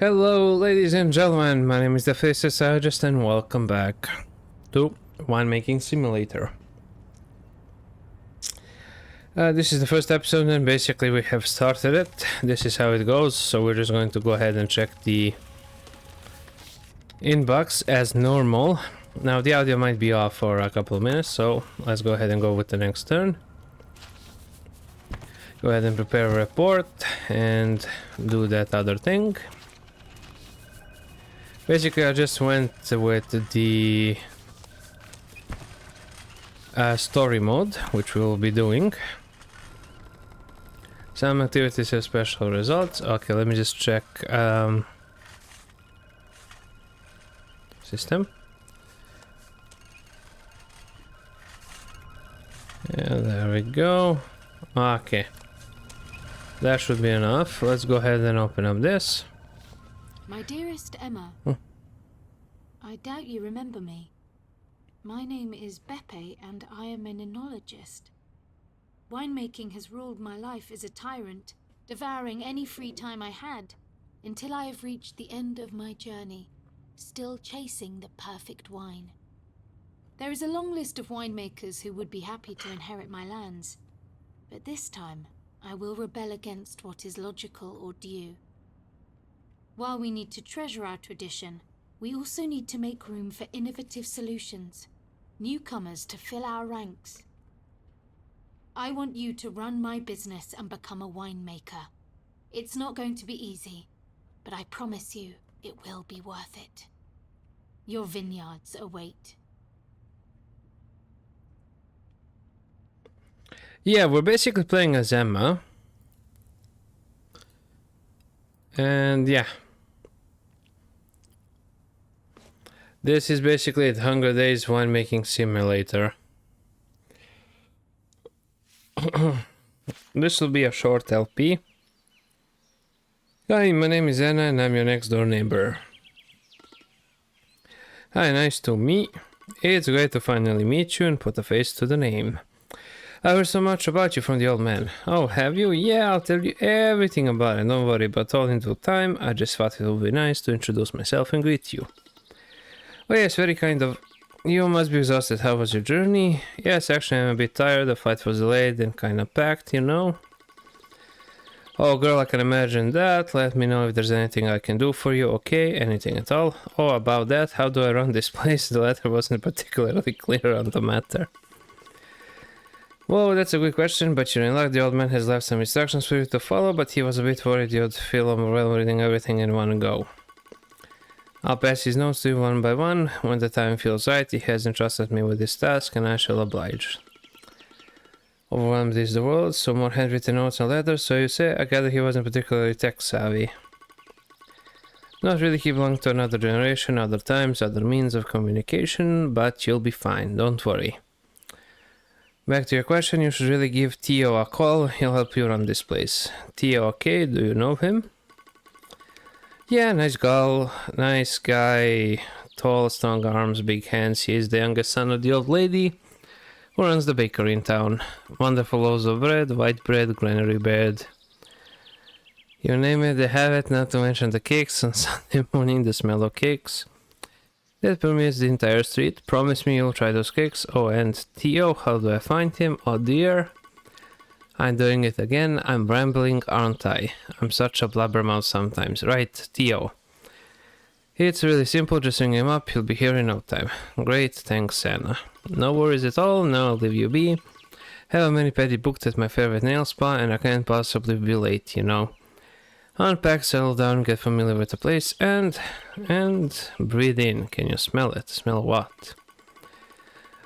Hello, ladies and gentlemen, my name is the Faceless and welcome back to Winemaking Simulator. This is the first episode and basically we have started it. This is how it goes, so we're just going to go ahead and check the inbox as normal. Now the audio might be off for a couple of minutes, so let's go ahead and go with the next turn. Go ahead and prepare a report and do that other thing. Basically, I just went with the story mode, which we will be doing. Some activities have special results. Okay, let me just check system. Yeah, there we go. Okay, that should be enough. Let's go ahead and open up this. My dearest Emma, I doubt you remember me. My name is Beppe and I am an enologist. Winemaking has ruled my life as a tyrant, devouring any free time I had, until I have reached the end of my journey, still chasing the perfect wine. There is a long list of winemakers who would be happy to inherit my lands, but this time I will rebel against what is logical or due. While we need to treasure our tradition, we also need to make room for innovative solutions, newcomers to fill our ranks. I want you to run my business and become a winemaker. It's not going to be easy, but I promise you it will be worth it. Your vineyards await. Yeah, we're basically playing as Emma. And yeah. This is basically the Hunger Days Winemaking Simulator. This will be a short LP. Hi, my name is Anna and I'm your next door neighbor. Hi, nice to meet. It's great to finally meet you and put a face to the name. I heard so much about you from the old man. Oh, have you? Yeah, I'll tell you everything about it, don't worry, but all in due time, I just thought it would be nice to introduce myself and greet you. Oh yes, very kind of... You must be exhausted. How was your journey? Yes, actually I'm a bit tired, the flight was delayed and kinda packed, you know? Oh girl, I can imagine that. Let me know if there's anything I can do for you, okay? Anything at all? Oh, about that, how do I run this place? The letter wasn't particularly clear on the matter. Whoa, that's a good question, but you're in luck. The old man has left some instructions for you to follow, but he was a bit worried you'd feel overwhelmed reading everything in one go. I'll pass his notes to you one by one. When the time feels right, he has entrusted me with this task, and I shall oblige. Overwhelmed is the world, so more handwritten notes and letters, so you say? I gather he wasn't particularly tech-savvy. Not really, he belonged to another generation, other times, other means of communication, but you'll be fine, don't worry. Back to your question, you should really give Theo a call, he'll help you run this place. Theo, okay, do you know him? Yeah, nice guy, tall, strong arms, big hands. He is the youngest son of the old lady who runs the bakery in town. Wonderful loaves of bread, white bread, granary bread. You name it, they have it, not to mention the cakes on Sunday morning, the smell of cakes. That permeates the entire street. Promise me you'll try those cakes. Oh, and Theo, how do I find him? Oh dear. I'm doing it again. I'm rambling, aren't I? I'm such a blabbermouth sometimes. Right, Theo. It's really simple, just ring him up. He'll be here in no time. Great, thanks, Anna. No worries at all. Now I'll leave you be. Have a mani-pedi booked at my favorite nail spa and I can't possibly be late, you know. Unpack, settle down, get familiar with the place, and breathe in. Can you smell it? Smell what?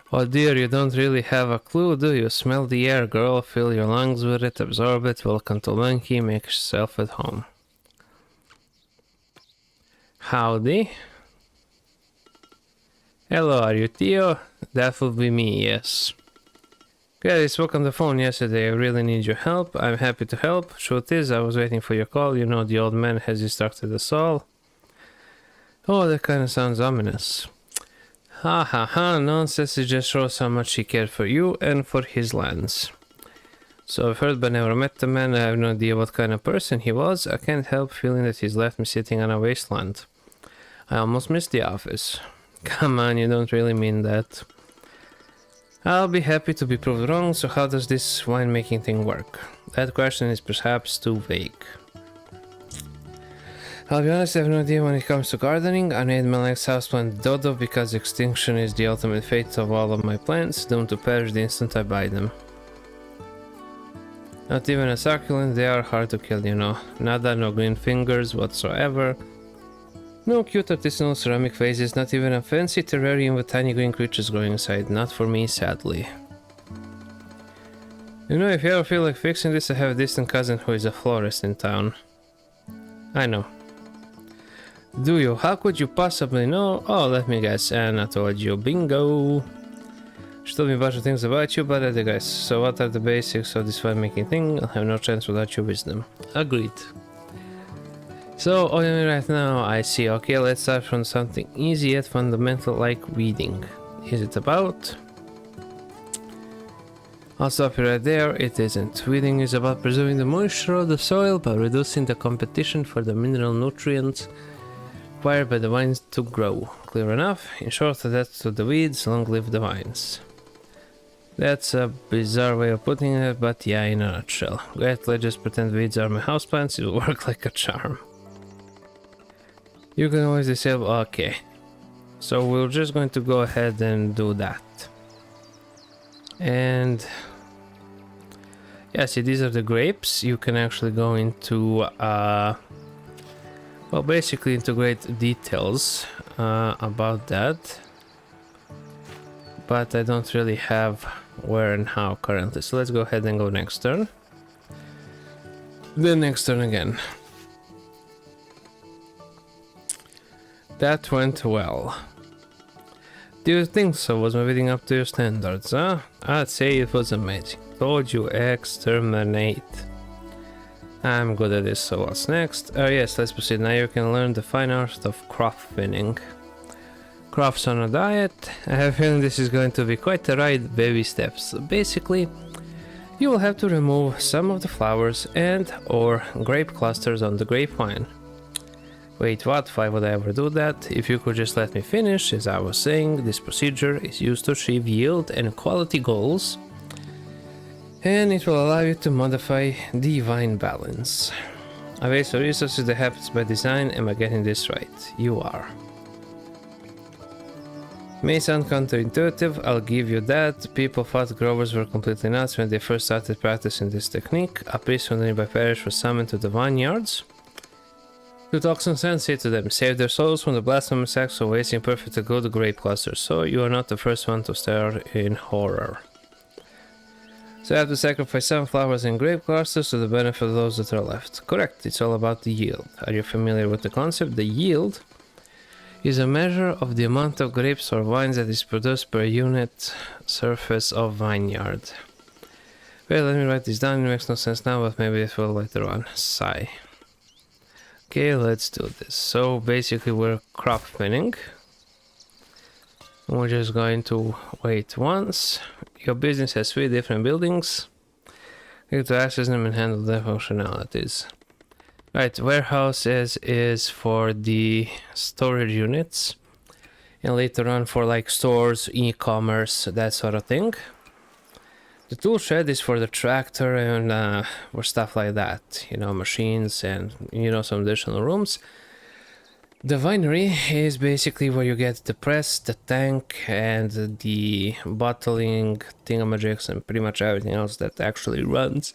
Oh dear, you don't really have a clue, do you? Smell the air, girl. Fill your lungs with it, absorb it. Welcome to Monkey, make yourself at home. Howdy. Hello, are you Theo? That will be me, yes. Okay, I spoke on the phone yesterday. I really need your help. I'm happy to help. Truth is, I was waiting for your call. You know, the old man has instructed us all. Oh, that kind of sounds ominous. Ha ha ha, nonsense. It just shows how much he cared for you and for his lands. So I've heard but never met the man. I have no idea what kind of person he was. I can't help feeling that he's left me sitting on a wasteland. I almost missed the office. Come on, you don't really mean that. I'll be happy to be proved wrong, so how does this winemaking thing work? That question is perhaps too vague. I'll be honest, I have no idea when it comes to gardening. I named my next houseplant Dodo because extinction is the ultimate fate of all of my plants, doomed to perish the instant I buy them. Not even a succulent, they are hard to kill, you know. Nada, no green fingers whatsoever. No cute artisanal ceramic vases, not even a fancy terrarium with tiny green creatures growing inside. Not for me, sadly. You know, if you ever feel like fixing this, I have a distant cousin who is a florist in town. I know. Do you? How could you possibly know? Oh, let me guess. Anna told you. Bingo! She told me a bunch of things about you, but I digress. So what are the basics of this winemaking thing? I'll have no chance without your wisdom. Agreed. So, right now, I see. Okay, let's start from something easy yet fundamental like weeding. Is it about? I'll stop you right there. It isn't. Weeding is about preserving the moisture of the soil by reducing the competition for the mineral nutrients required by the vines to grow. Clear enough? In short, that's to the weeds, long live the vines. That's a bizarre way of putting it, but yeah, in a nutshell. Great, let's just pretend weeds are my houseplants, it'll work like a charm. You can always disable... okay. So we're just going to go ahead and do that. And... yeah, see, these are the grapes. You can actually go into... well, basically into great details about that. But I don't really have where and how currently. So let's go ahead and go next turn. Then next turn again. That went well. Do you think so? Was my bidding up to your standards, huh? I'd say it was amazing. Told you, exterminate. I'm good at this, so what's next? Oh yes, let's proceed. Now you can learn the fine art of crop thinning. Crops on a diet. I have a feeling this is going to be quite a ride. Baby steps. Basically, you will have to remove some of the flowers and or grape clusters on the grapevine. Wait, what? Why would I ever do that? If you could just let me finish, as I was saying, this procedure is used to achieve yield and quality goals, and it will allow you to modify the vine balance. A waste of resources that happens by design. Am I getting this right? You are. May sound counterintuitive, I'll give you that. People thought growers were completely nuts when they first started practicing this technique. A priest from the nearby parish was summoned to the vineyards to talk some sense to them, save their souls from the blasphemous acts of wasting perfectly good grape clusters. So you are not the first one to stare in horror. So I have to sacrifice some flowers and grape clusters to the benefit of those that are left. Correct, it's all about the yield. Are you familiar with the concept? The yield is a measure of the amount of grapes or wines that is produced per unit surface of vineyard. Well, let me write this down. It makes no sense now, but maybe it will later on. Sigh. Okay, let's do this. So basically we're crop thinning. We're just going to wait once. Your business has 3 different buildings. Click to access them and handle their functionalities. Right, warehouses is for the storage units, and later on for like stores, e-commerce, that sort of thing. The tool shed is for the tractor and for stuff like that, you know, machines and, you know, some additional rooms. The winery is basically where you get the press, the tank, and the bottling thingamajigs and pretty much everything else that actually runs.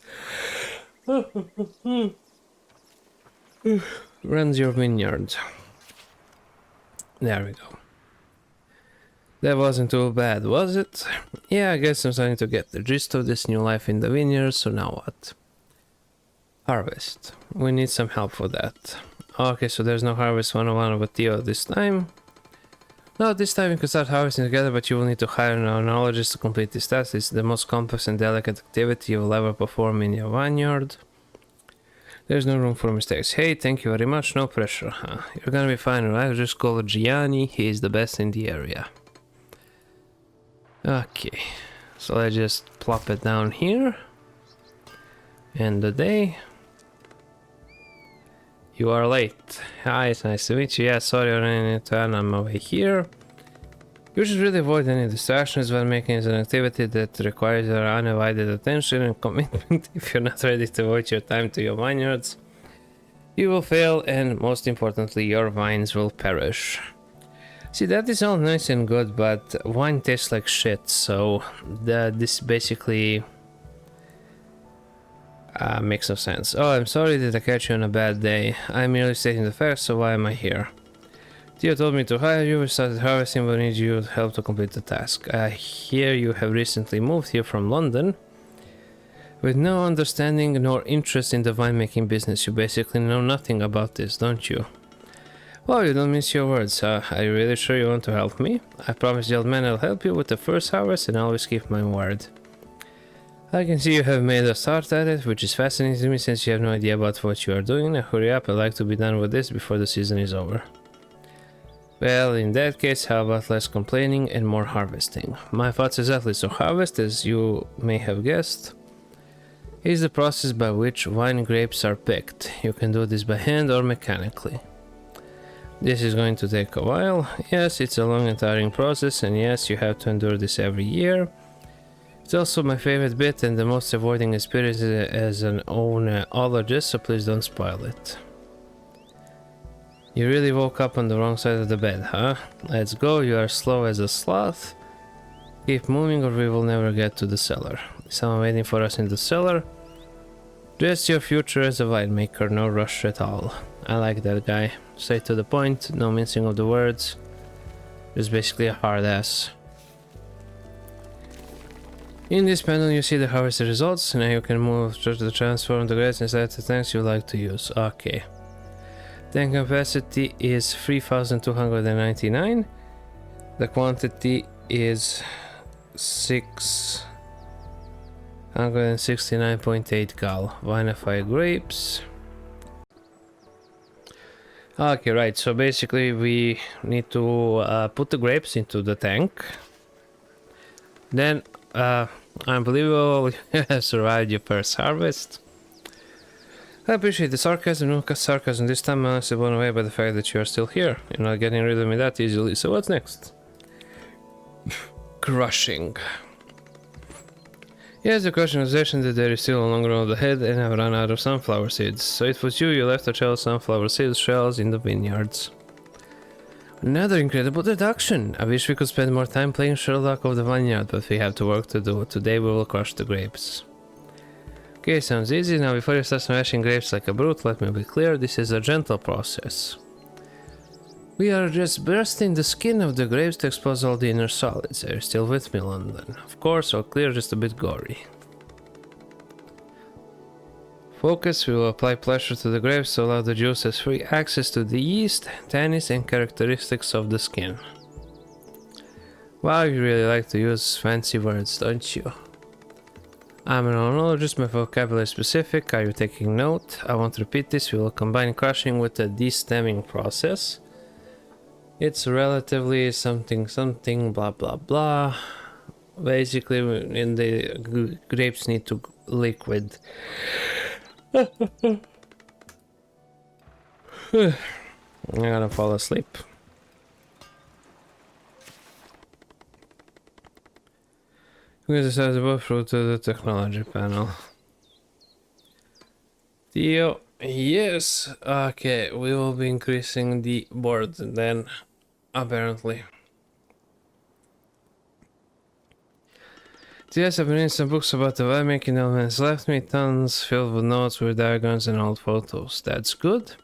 Runs your vineyard. There we go. That wasn't too bad, was it? Yeah, I guess I'm starting to get the gist of this new life in the vineyard, so now what? Harvest. We need some help for that. Okay, so there's no harvest 101 with Theo this time. No, this time you can start harvesting together, but you will need to hire an enologist to complete this task. It's the most complex and delicate activity you will ever perform in your vineyard. There's no room for mistakes. Hey, thank you very much. No pressure, huh? You're gonna be fine, right? Just call Gianni. He is the best in the area. Okay. So let's just plop it down here. End the day. You are late. Hi, it's nice to meet you. Yeah, sorry I ran into Anna on my way here. You should really avoid any distractions when making an activity that requires your undivided attention and commitment. If you're not ready to devote your time to your vineyards, you will fail, and most importantly, your vines will perish. See, that is all nice and good, but wine tastes like shit, so this basically makes no sense. Oh, I'm sorry that I catch you on a bad day. I'm merely stating the facts, so why am I here? Theo told me to hire you. We started harvesting, but need your help to complete the task. I hear you have recently moved here from London. With no understanding nor interest in the winemaking business, you basically know nothing about this, don't you? Well, you don't miss your words. Are you really sure you want to help me? I promised the old man I'll help you with the first harvest, and I always keep my word. I can see you have made a start at it, which is fascinating to me since you have no idea about what you are doing. Now hurry up, I'd like to be done with this before the season is over. Well, in that case, how about less complaining and more harvesting? My thoughts exactly. So harvest, as you may have guessed, is the process by which wine grapes are picked. You can do this by hand or mechanically. This is going to take a while. Yes, it's a long and tiring process, and yes, you have to endure this every year. It's also my favorite bit and the most rewarding experience as an oenologist, so please don't spoil it. You really woke up on the wrong side of the bed, huh? Let's go, you are slow as a sloth. Keep moving or we will never get to the cellar. Is someone waiting for us in the cellar? Just your future as a winemaker, no rush at all. I like that guy. Straight to the point, no mincing of the words. Just basically a hard ass. In this panel you see the harvested results. Now you can move to the transform the grapes inside the tanks you like to use. Okay. Tank capacity is 3299. The quantity is 669.8 gal. Vinify grapes. Okay, right, so basically we need to put the grapes into the tank. Then, unbelievable, you have survived your first harvest. I appreciate the sarcasm, no sarcasm this time. I'm honestly blown away by the fact that you are still here. You're not getting rid of me that easily, so what's next? Crushing. Yes, the crushing that there is still a long road ahead and I've run out of sunflower seeds. So it was you left a trail of sunflower seeds shells in the vineyards. Another incredible deduction. I wish we could spend more time playing Sherlock of the Vineyard, but we have to work to do. Today we will crush the grapes. Okay, sounds easy. Now before you start smashing grapes like a brute, let me be clear, this is a gentle process. We are just bursting the skin of the grapes to expose all the inner solids. Are you still with me, London? Of course, all clear, just a bit gory. Focus, we will apply pressure to the grapes to allow the juices free access to the yeast, tannins and characteristics of the skin. Wow, you really like to use fancy words, don't you? I'm an oenologist, my vocabulary is specific. Are you taking note? I won't repeat this. We will combine crushing with the destemming process. It's relatively something blah blah blah. Basically, in the grapes need to liquid. I'm gonna fall asleep. We decided to go through to the technology panel. Theo, yes. Okay, we will be increasing the board then, apparently. Yes, I've been reading some books about the winemaking elements left me, tons filled with notes with diagrams and old photos. That's good.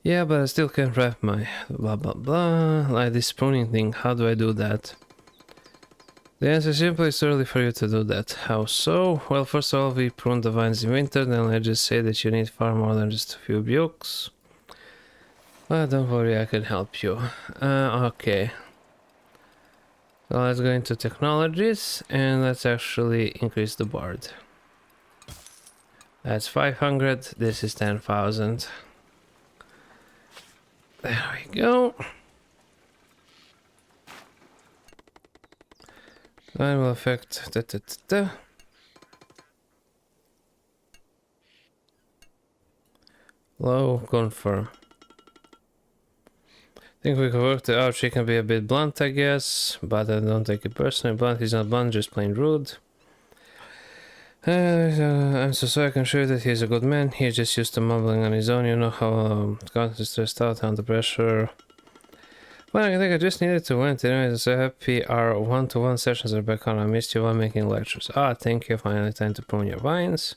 Yeah, but I still can't wrap my blah blah blah, like this pruning thing. How do I do that? The answer is simply it's early for you to do that. How so? Well, first of all, we prune the vines in winter, then let's just say that you need far more than just a few bukes. Well, don't worry, I can help you. Okay. So let's go into technologies and let's actually increase the board. That's 500, this is 10,000. There we go. That will affect Low, confirm. Think we could work it out. She can be a bit blunt, I guess, but I don't take it personally. Blunt, he's not blunt, just plain rude. I'm so sorry, I can assure you that he's a good man. He's just used to mumbling on his own. You know how constantly stressed out, under pressure. Well, I think I just needed to vent. Anyways, I'm so happy our one-to-one sessions are back on. I missed you while making lectures. Ah, thank you. Finally time to prune your vines.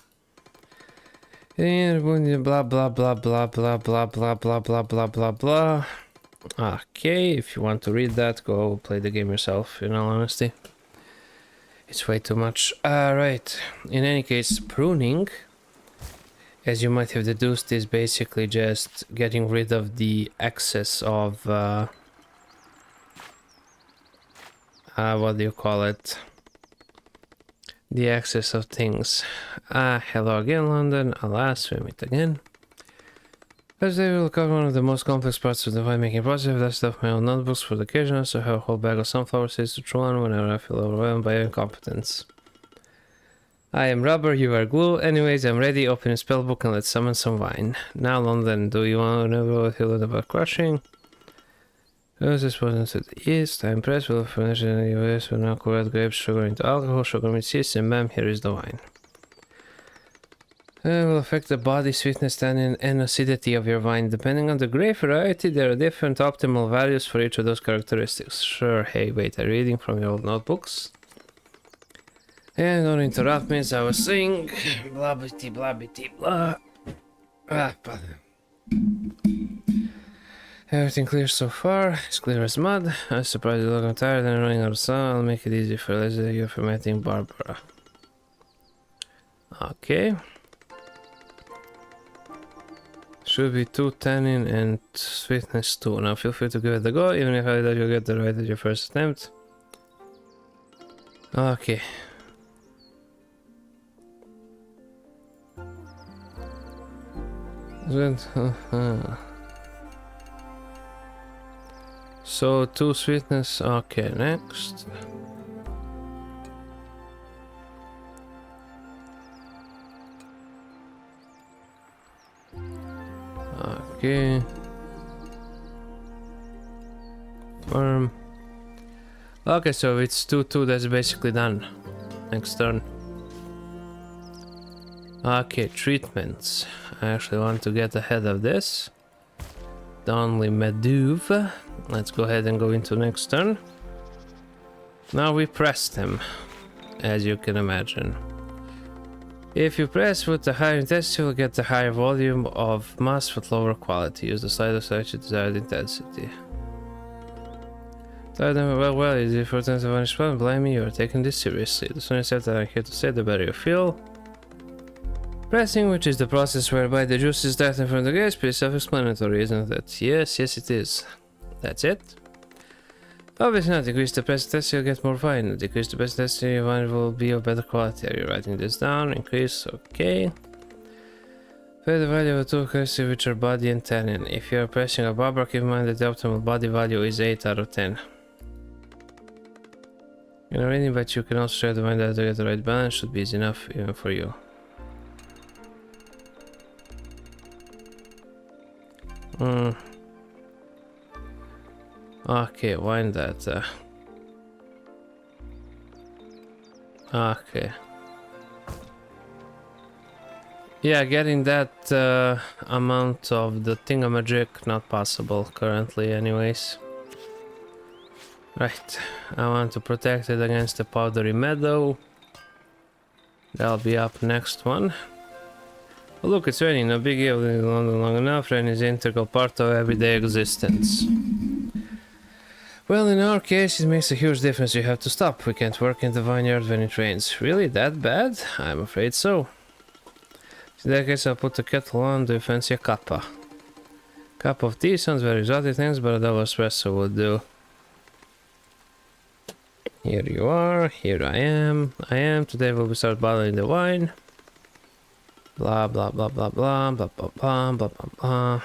And blah blah blah blah blah blah blah blah blah blah blah blah. Okay, if you want to read that, go play the game yourself, in all honesty. It's way too much. Right. In any case, pruning, as you might have deduced, is basically just getting rid of the excess of what do you call it? The excess of things. Hello again, London. Alas, we meet again. As they will cover one of the most complex parts of the winemaking process. I've dusted off my own notebooks for the occasion, so I have a whole bag of sunflower seeds to chew on whenever I feel overwhelmed by incompetence. I am rubber, you are glue. Anyways, I'm ready. Open a spellbook and let's summon some wine. Now, London, do you want to know what you learned about crushing? As this wasn't to the east, I'm impressed with the furniture in the US will now convert grapes sugar into alcohol, sugar meets yeast, and bam, here is the wine. It will affect the body sweetness, tannin, and acidity of your wine. Depending on the grape variety, there are different optimal values for each of those characteristics. Sure, hey, wait, I'm reading from your old notebooks. And don't interrupt me as I was saying. Blah, blah, blah, blah, blah. Everything clear so far. It's clear as mud. I'm surprised you look tired and running out of sun. I'll make it easy for you fermenting Barbara. Okay. Should be 2 tannin and sweetness 2. Now feel free to give it a go, even if I doubt you'll get the right at your first attempt. Okay. Good. So 2 sweetness. Okay, next. Okay. Firm. Okay, so it's 2-2, that's basically done. Next turn. Okay, treatments. I actually want to get ahead of this. Donley Meduve. Let's go ahead and go into next turn. Now we pressed him, as you can imagine. If you press with the higher intensity, you'll get the higher volume of mass with lower quality. Use the slider select your desired intensity. Well, is it for time to vanish one? Blame me, you are taking this seriously. The sooner you accept that I'm here to say, the better you feel. Pressing, which is the process whereby the juice is starting from the grapes, pretty self-explanatory, isn't it? Yes, it is. That's it. Obviously not. Decrease the pressure intensity, you'll get more wine. Decrease the pressure intensity, your wine will be of better quality. Are you writing this down? Increase, okay. Pay the value of the two currencies, which are body and tannin. If you are pressing a Barbara, keep in mind that the optimal body value is 8 out of 10. You know, really, but you can also try to find out to get the right balance. Should be easy enough even for you. Okay, wind that. Okay. Yeah, getting that amount of the thingamajig not possible currently anyways. Right, I want to protect it against the powdery meadow. That'll be up next one. Oh, look, it's raining, no big deal. In London long enough. Rain is an integral part of everyday existence. Well, in our case, it makes a huge difference. You have to stop. We can't work in the vineyard when it rains. Really, that bad? I'm afraid so. In that case, I'll put the kettle on. Do you fancy a cuppa? Cup of tea sounds very exotic things, but a double espresso would do. Here you are. Here I am. Today we'll start bottling the wine. Blah blah blah blah blah blah blah blah blah blah blah.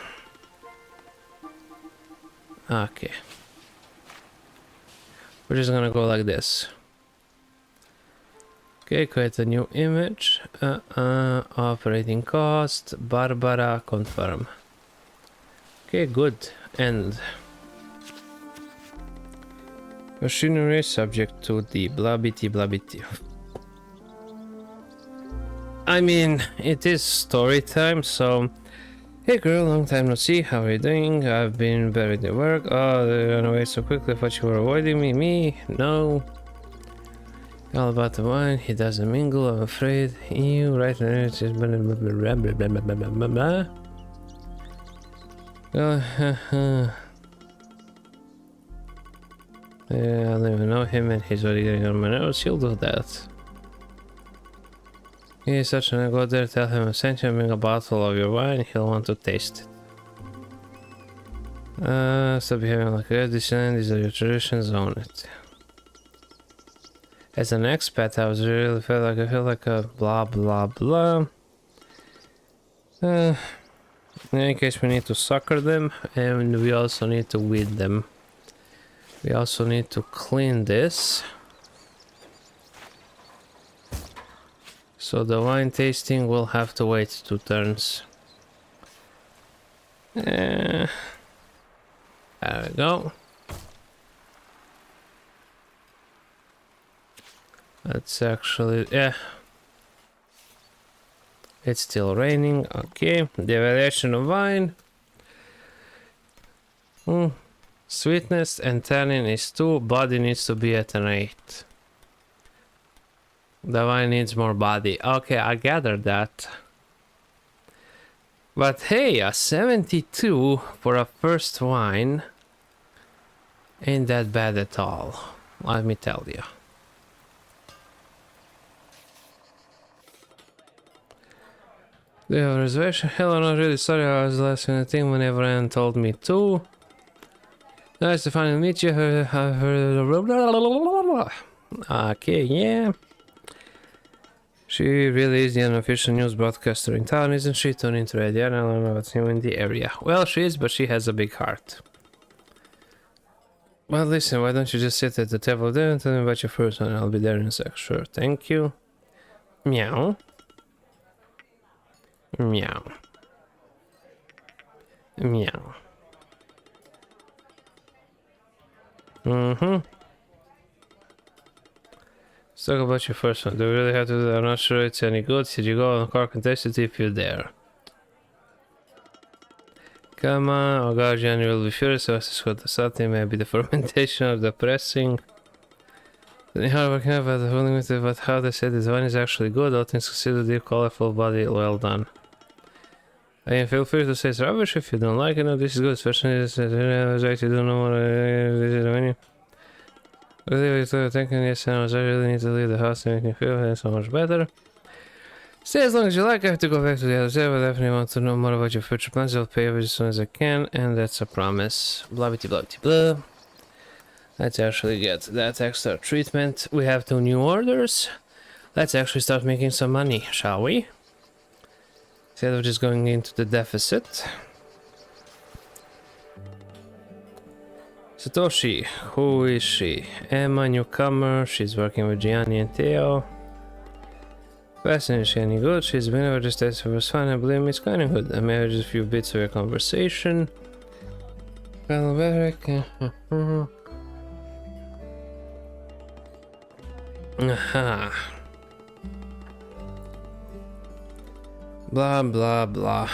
Okay. We're just gonna go like this. Okay, create a new image. Operating cost. Barbara, confirm. Okay, good. And machinery subject to the blabity blabity. I mean, it is story time, so hey girl, long time no see, how are you doing? I've been buried in work. Oh, they ran away so quickly, thought you were avoiding me. Me? No. All about the wine, he doesn't mingle, I'm afraid. You right there, it's just blah blah blah blah blah blah blah blah blah. Yeah, I don't even know him and he's already getting on my nerves, he'll do that. He's such an go there, tell him I sent you a bottle of your wine, he'll want to taste it. Stop behaving like a descent, these are your traditions, own it. As an expat, I was really feel like a blah blah blah. In any case, we need to sucker them, and we also need to weed them. We also need to clean this. So the wine tasting will have to wait 2 turns. There we go. Let's actually, yeah. It's still raining, okay. The evaluation of wine. Sweetness and tannin is 2, body needs to be at an 8. The wine needs more body. Okay, I gathered that. But hey, a 72 for a first wine ain't that bad at all, let me tell you. Do you have a reservation? Hello, not really sorry, I was last in the thing whenever Anne told me to. Nice to finally meet you. Okay, yeah. She really is the unofficial news broadcaster in town, isn't she? Tune into radio, I don't know what's new in the area. Well, she is, but she has a big heart. Well, listen, why don't you just sit at the table there and tell me about your first one? I'll be there in a sec. Sure, thank you. Meow. Meow. Meow. Let's talk about your first one. Do we really have to do that? I'm not sure it's any good. Did you go on car contest it if you're there? Come on, oh god, Jan will be furious. So this is what the salty maybe the fermentation of the pressing. Then how working out about the fooling with it, but how they said this wine is actually good, all things considered, deep, colorful body, well done. And feel free to say it's rubbish if you don't like it. No, this is good, especially as I actually don't know what this is menu. Really, thinking yes, I really need to leave the house and make me feel so much better. Stay as long as you like. I have to go back to the other side, but I definitely want to know more about your future plans. I'll pay you as soon as I can, and that's a promise. Blah blah blah blah. Let's actually get that extra treatment. We have 2 new orders. Let's actually start making some money, shall we? Instead of just going into the deficit. Satoshi, who is she? Emma, newcomer. She's working with Gianni and Theo. Fascinating, is she any good? She's been over just as it was fun, and believe me, it's kind of good. I may have just a few bits of your conversation. Well, aha. Blah blah blah.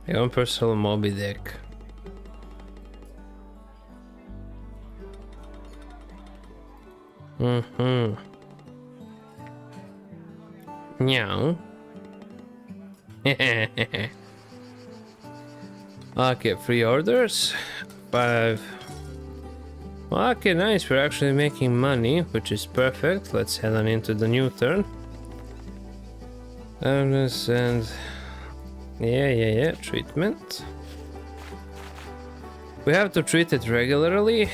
Your own personal Moby Dick. Meow. Okay, 3 orders. 5. Okay, nice. We're actually making money, which is perfect. Let's head on into the new turn. And yeah, treatment. We have to treat it regularly,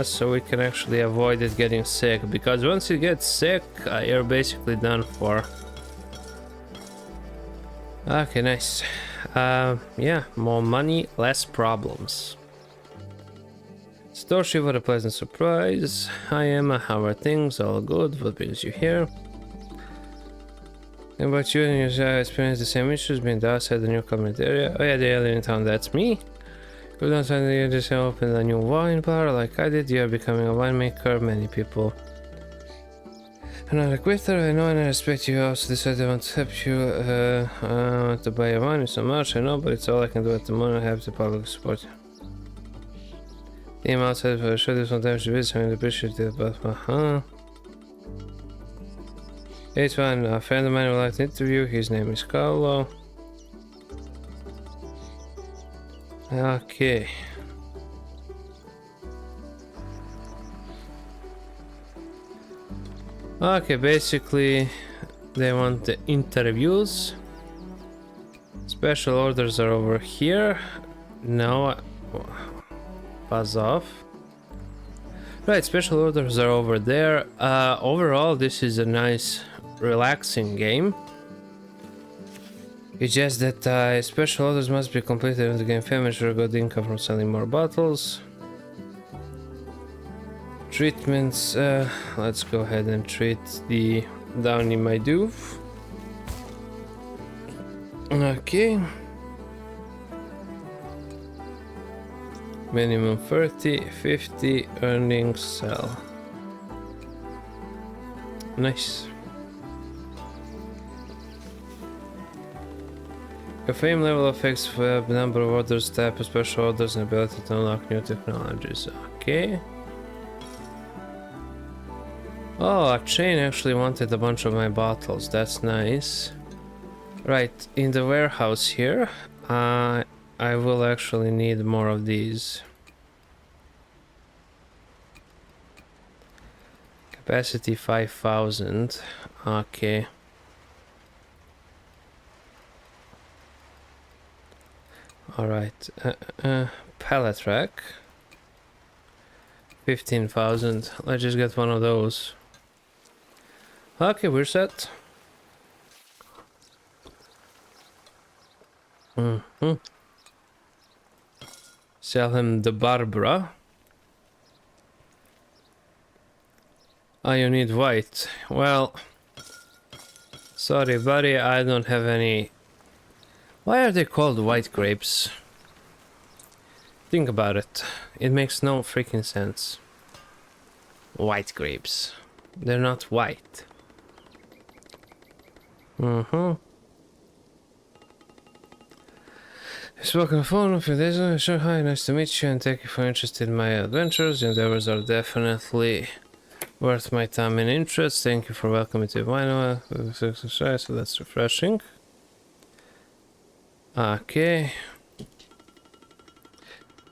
so we can actually avoid it getting sick, because once it gets sick, you're basically done for. Okay, nice. Yeah, more money, less problems. Satoshi, what a pleasant surprise. Hi Emma, how are things? All good? What brings you here? But you and your experience the same issues being outside the new comment area. Oh yeah, the alien in town, that's me. You don't find that you just opened a new wine bar like I did. You are becoming a winemaker. Many people are not a quitter. I know and I respect you. I also decided I want to help you. I want to buy a wine so much. I know, but it's all I can do at the moment. I have the public support. Team outside for sure. This one time to visit. I appreciate it, but H1, a friend of mine would like to interview. His name is Carlo. Okay. Okay, basically they want the interviews. Special orders are over here. No, buzz off. Right, special orders are over there. Overall, this is a nice, relaxing game. It's just that special orders must be completed when the game finishes or got income from selling more bottles. Treatments, let's go ahead and treat the Downy My Doof. Okay. Minimum 30, 50, earnings, sell. Nice. Your fame level affects the number of orders, type of special orders, and ability to unlock new technologies. Okay. Oh, a chain actually wanted a bunch of my bottles. That's nice. Right, in the warehouse here, I will actually need more of these. Capacity 5,000. Okay. Alright, pallet rack. 15,000. Let's just get one of those. Okay, we're set. Sell him the Barbara. Oh, you need white. Well, sorry buddy, I don't have any. Why are they called white grapes? Think about it. It makes no freaking sense. White grapes. They're not white. Spoken on the phone a few days ago. Sure, hi, nice to meet you and thank you for interest in my adventures. Your endeavors are definitely worth my time and interest. Thank you for welcoming to wine. So that's refreshing. Okay.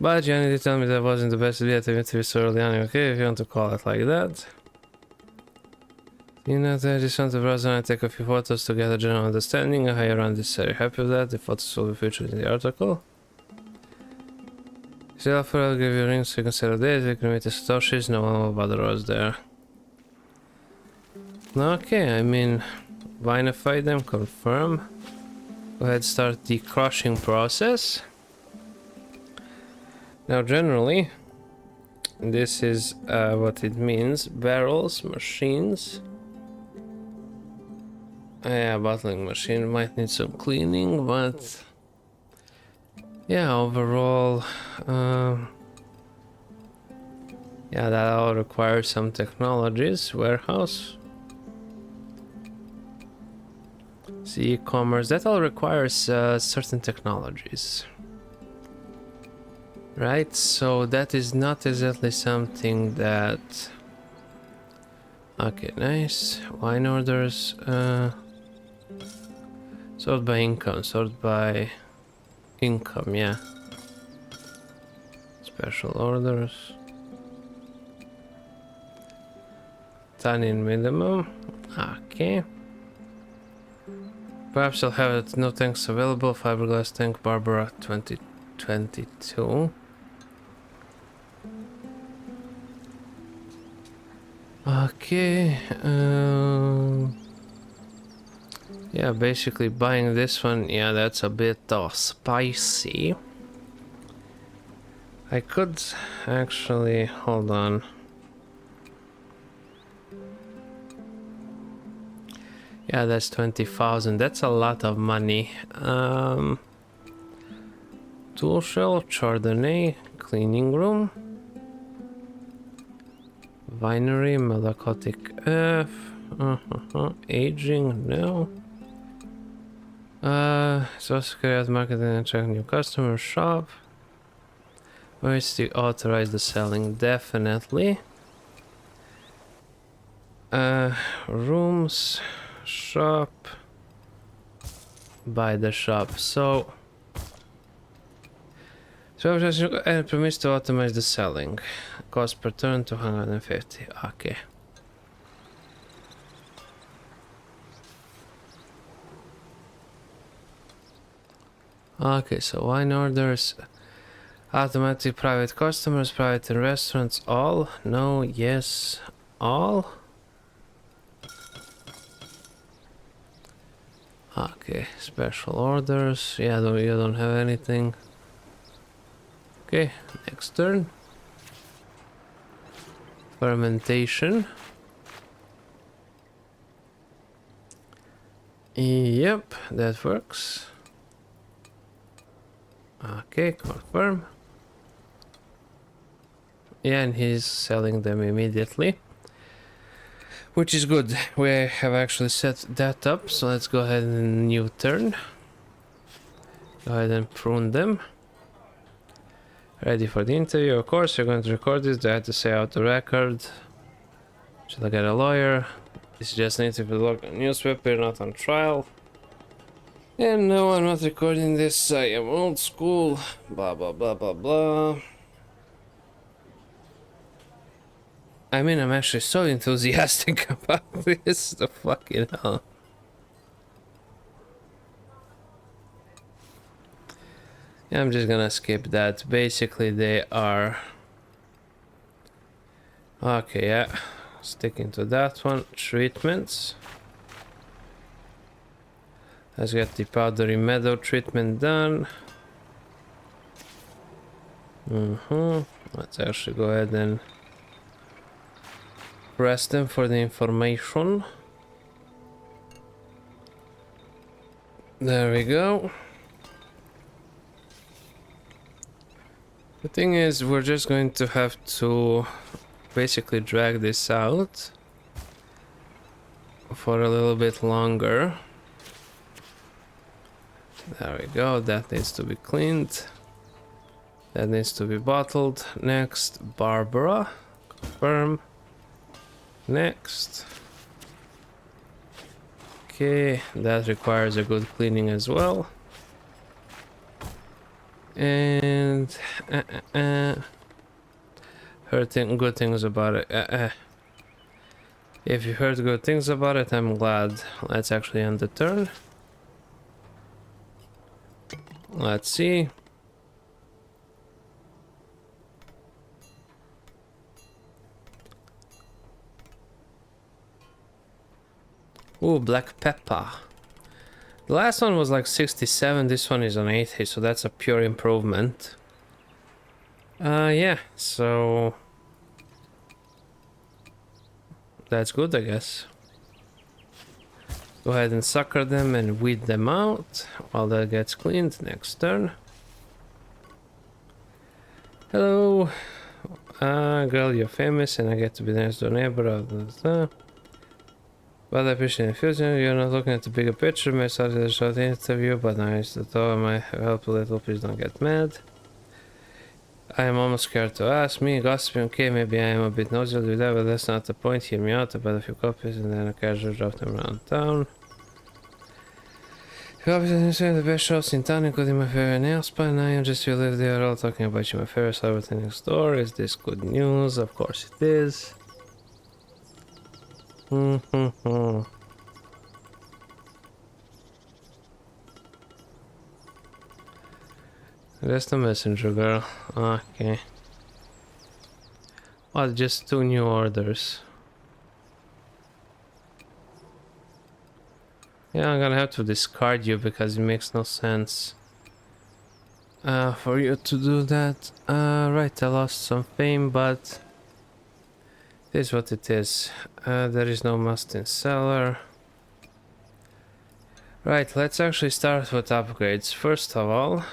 But Johnny did tell me that wasn't the best idea to interview so early on. Okay, if you want to call it like that. You know, I just want to browse and take a few photos to get a general understanding of how you run this area. Happy with that? The photos will be featured in the article. Still, I'll give you a ring so you can settle days. You can meet the Satoshis. No one will bother us there. Okay, I mean, vinify them, confirm. Go ahead, start the crushing process. Now, generally, this is what it means. Barrels, machines. Yeah, bottling machine might need some cleaning, but yeah, overall, yeah, that all requires some technologies. Warehouse, see, e-commerce, that all requires certain technologies, right? So that is not exactly something that. Okay, nice. Wine orders. Sort by income, sort by income, yeah. Special orders. Tannin minimum. Okay. Perhaps I'll have it. No tanks available. Fiberglass tank Barbara 2022. Okay. Yeah, basically buying this one, yeah, that's a bit spicy. I could actually, hold on. Yeah, that's 20,000. That's a lot of money. Tool shelf, Chardonnay, cleaning room, winery, Malacotic F, aging, no. So create marketing and check new customer shop. Where is the authorize the selling? Definitely. Rooms, shop, buy the shop. So and permits to automate the selling. Cost per turn 250. Okay. Okay, so wine orders, automatic private customers, private in restaurants, all, no, yes, all. Okay, special orders, yeah, you don't have anything. Okay, next turn. Fermentation. Yep, that works. Okay, confirm. Yeah, and he's selling them immediately, which is good. We have actually set that up, so let's go ahead and new turn. Go ahead and prune them. Ready for the interview, of course. You're going to record this. Do I have to say out the record? Should I get a lawyer? This just needs to be logged on newspaper, not on trial. And no, I'm not recording this. I am old school. Blah blah blah blah blah. I mean, I'm actually so enthusiastic about this. The fucking hell. Yeah, I'm just gonna skip that. Basically, they are. Okay, yeah. Sticking to that one. Treatments. Let's get the powdery meadow treatment done. Let's actually go ahead and press them for the information. There we go. The thing is, we're just going to have to basically drag this out for a little bit longer. There we go, that needs to be cleaned. That needs to be bottled. Next, Barbara. Confirm. Next. Okay, that requires a good cleaning as well. And heard good things about it. If you heard good things about it, I'm glad. Let's actually end the turn. Let's see. Ooh, black pepper. The last one was like 67, this one is on 80, so that's a pure improvement. Yeah, so that's good, I guess. Go ahead and sucker them and weed them out while that gets cleaned. Next turn. Hello. Girl, you're famous and I get to be next door neighbor. But I appreciate the future. You're not looking at the bigger picture. May start with a short interview, but now it's the thought I might help a little. Please don't get mad. I am almost scared to ask. Me gossiping, okay, maybe I am a bit nosy with that, but that's not the point. Hear me out. I bought a few copies and then I casually drop them around town. Copies and the best shops in town, including my favorite nail spa, and I am just you live there all talking about you, my favorite celebrity next door. Is this good news? Of course it is. That's the messenger girl. Okay. What, just 2 new orders? Yeah, I'm gonna have to discard you because it makes no sense for you to do that. Right, I lost some fame, but it is what it is. There is no must in cellar. Right, let's actually start with upgrades. First of all,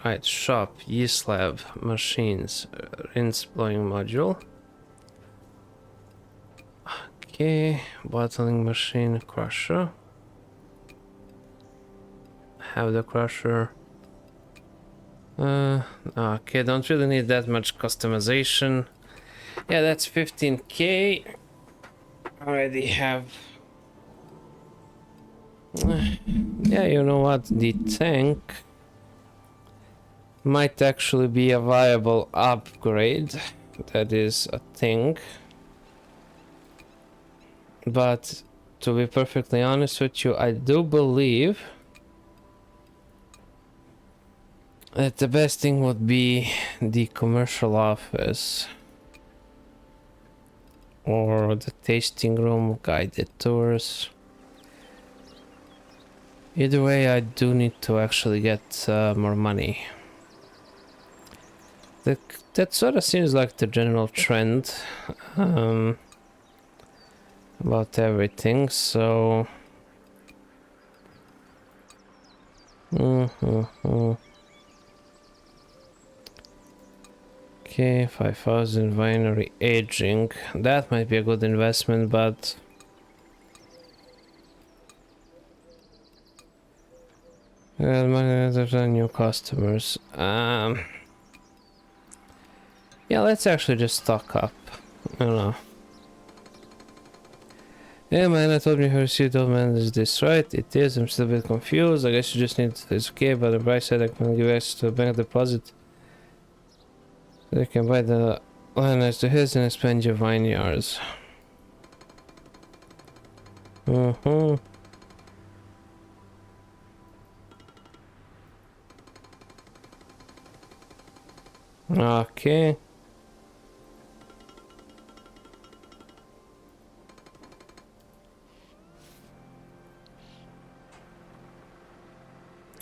right, shop, yeast lab, machines, rinse blowing module. Okay, bottling machine, crusher. Have the crusher. Okay, don't really need that much customization. Yeah, that's 15k. Already have. Yeah, you know what? The tank might actually be a viable upgrade. That is a thing. But to be perfectly honest with you, I do believe that the best thing would be the commercial office or the tasting room, guided tours. Either way, I do need to actually get more money. That sort of seems like the general trend about everything, so... Okay, 5,000 winery aging. That might be a good investment, but... new customers. Yeah, let's actually just stock up. I don't know. Yeah, man, I told me her received old man, is this right? It is, I'm still a bit confused. I guess you just need, it's okay, but the price said I can give access to a bank deposit. They can buy the land next to his and expand your vineyards. Okay.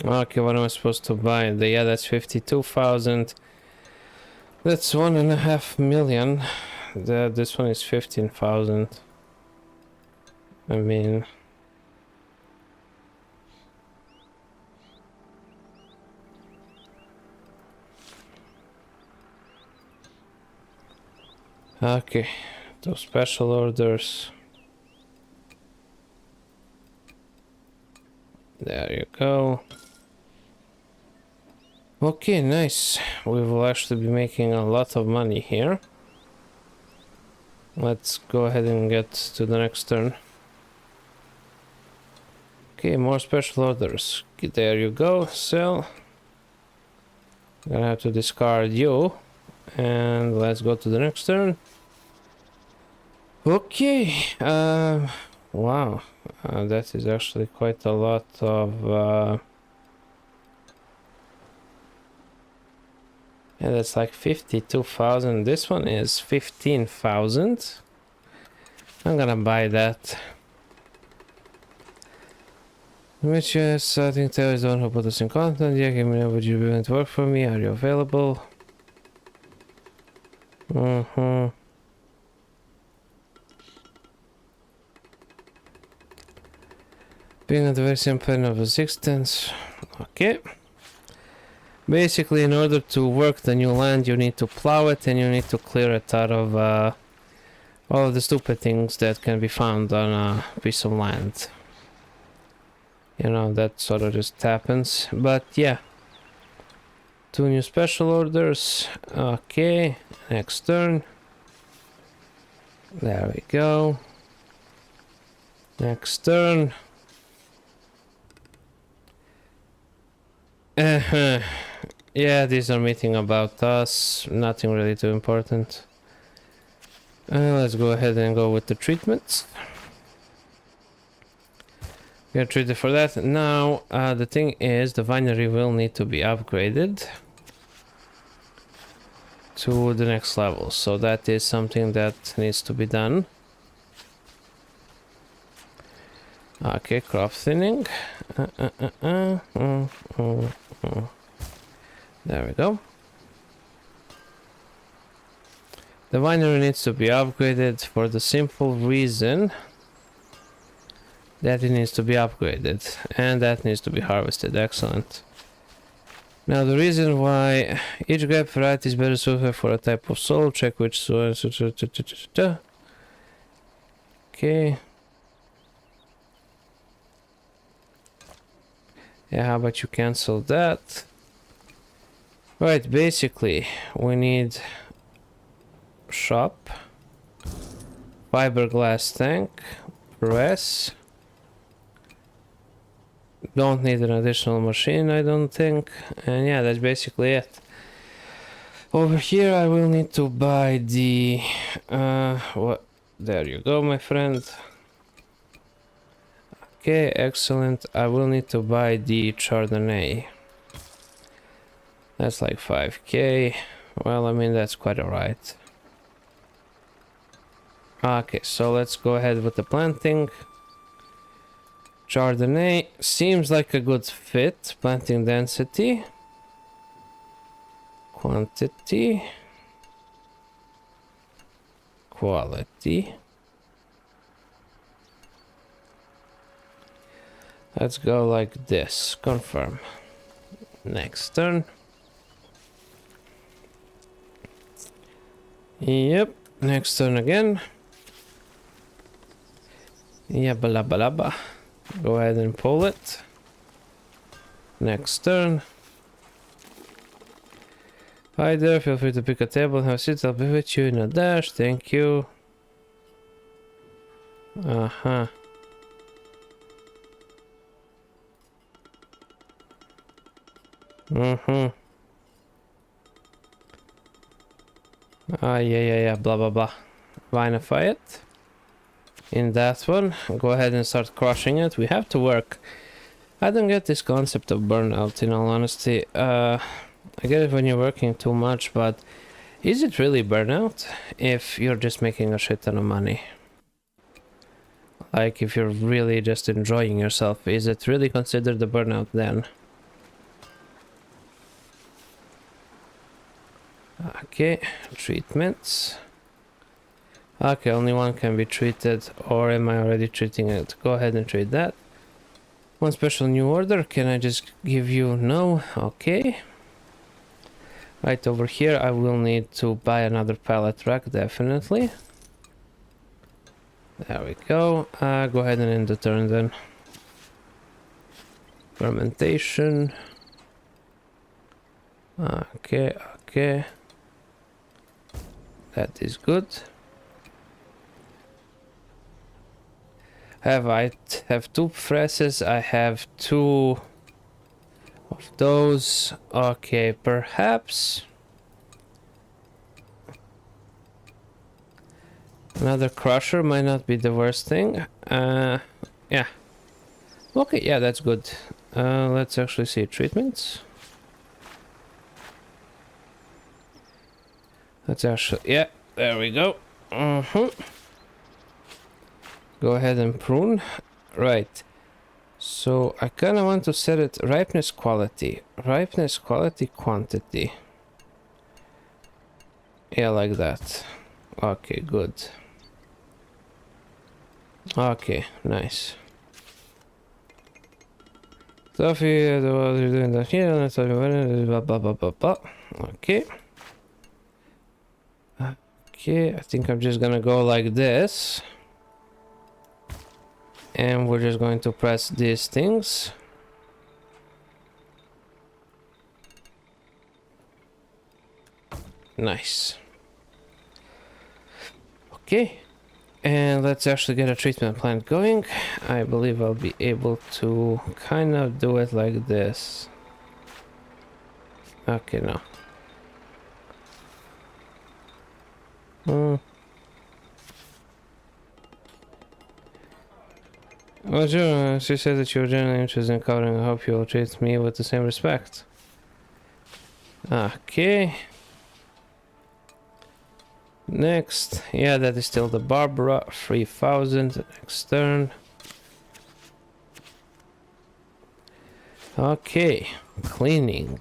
Okay, what am I supposed to buy? Yeah, that's 52,000. That's 1.5 million. This one is 15,000. I mean... Okay, those special orders. There you go. Okay, nice. We will actually be making a lot of money here. Let's go ahead and get to the next turn. Okay, more special orders. There you go, sell. Gonna have to discard you. And let's go to the next turn. Okay, wow. That is actually quite a lot of... Yeah, that's like 52,000. This one is 15,000. I'm gonna buy that. Which is, I think there is one who put us in contact. Yeah, give me know, would you be willing to work for me? Are you available? Being at the very same plane of existence. Okay. Basically, in order to work the new land, you need to plow it and you need to clear it out of all of the stupid things that can be found on a piece of land. You know, that sort of just happens. But yeah. 2 new special orders. Okay. Next turn. There we go. Next turn. Yeah, these are meeting about us. Nothing really too important. Let's go ahead and go with the treatments. Get treated for that. Now, the thing is, the winery will need to be upgraded to the next level. So that is something that needs to be done. Okay, crop thinning. There we go. The winery needs to be upgraded for the simple reason That it needs to be upgraded. And that needs to be harvested. Excellent. Now the reason why each grape variety is better suited for a type of soil, check which soil. Okay. Yeah, how about you cancel that? Right, basically we need shop, fiberglass tank, press. Don't need an additional machine, I don't think. And yeah, that's basically it. Over here I will need to buy the what, there you go, my friend. Okay, excellent. I will need to buy the Chardonnay. That's like 5k. Well, I mean, that's quite alright. Okay, so let's go ahead with the planting. Chardonnay seems like a good fit. Planting density. Quantity. Quality. Let's go like this. Confirm. Next turn. Yep. Next turn again. Yabba labba labba. Go ahead and pull it. Next turn. Hi there, feel free to pick a table and have a seat. I'll be with you in a dash. Thank you. Uh-huh. Mm-hmm. Yeah, blah blah blah. Vinify it. In that one, go ahead and start crushing it. We have to work. I don't get this concept of burnout, in all honesty. I get it when you're working too much, but is it really burnout if you're just making a shit ton of money? Like, if you're really just enjoying yourself, is it really considered a burnout then? Okay, treatments. Okay, only one can be treated, or am I already treating it? Go ahead and treat that. One special new order, can I just give you no? Okay. Right over here, I will need to buy another pallet rack, definitely. There we go. Go ahead and end the turn then. Fermentation. Okay. That is good. I have 2 presses? I have 2 of those. Okay, perhaps another crusher might not be the worst thing. Yeah. Okay, yeah, that's good. Let's actually see treatments. Let's actually, yeah, there we go. Go ahead and prune. Right. So I kind of want to set it ripeness quality. Ripeness quality quantity. Yeah, like that. Okay, good. Okay, nice. So if you doing that here, let's talk about it. Blah, blah, blah, blah. Okay. Okay, I think I'm just gonna go like this. And we're just going to press these things. Nice. Okay. And let's actually get a treatment plant going. I believe I'll be able to kind of do it like this. Okay, no. Well, sure, she said that you were genuinely interested in covering. I hope you'll treat me with the same respect. Okay. Next, yeah, that is still the Barbara, 3000, next turn. Okay, cleaning.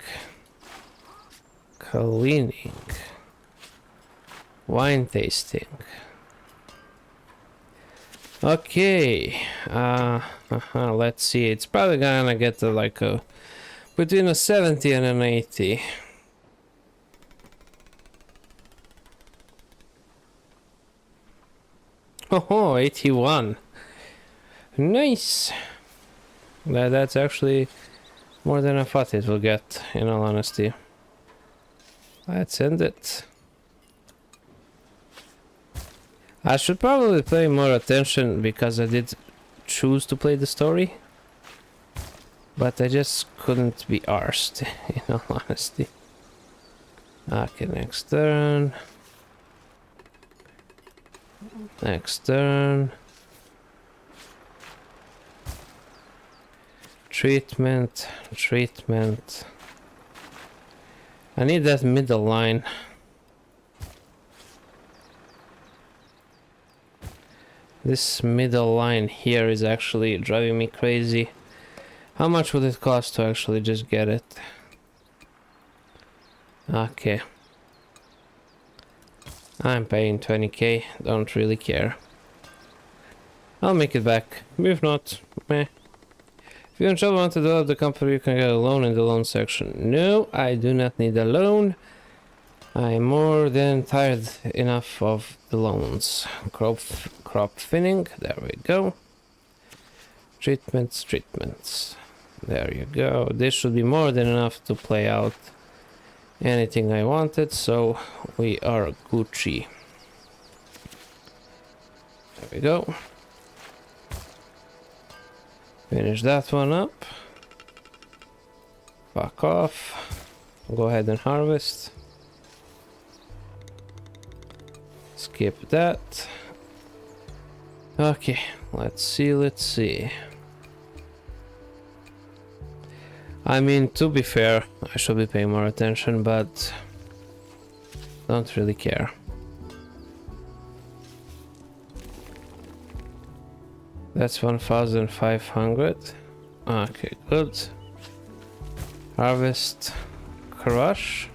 Wine tasting. Okay. Let's see. It's probably gonna get like a between a 70 and an 80. Oh, 81. Nice. That's actually more than I thought it will get, in all honesty. Let's end it. I should probably pay more attention because I did choose to play the story. But I just couldn't be arsed, in all honesty. Okay, next turn. Next turn. Treatment, treatment. I need that middle line. This middle line here is actually driving me crazy. How much would it cost to actually just get it? Okay. I'm paying 20k, don't really care. I'll make it back. If not, meh. If you don't want to develop the company, you can get a loan in the loan section. No, I do not need a loan. I'm more than tired enough of the loans. Crop thinning, there we go. Treatments, treatments. There you go. This should be more than enough to play out anything I wanted, so we are Gucci. There we go. Finish that one up. Fuck off. Go ahead and harvest. Skip that. Okay, let's see. I mean, to be fair, I should be paying more attention, but don't really care. That's 1,500. Okay, good. Harvest, crush.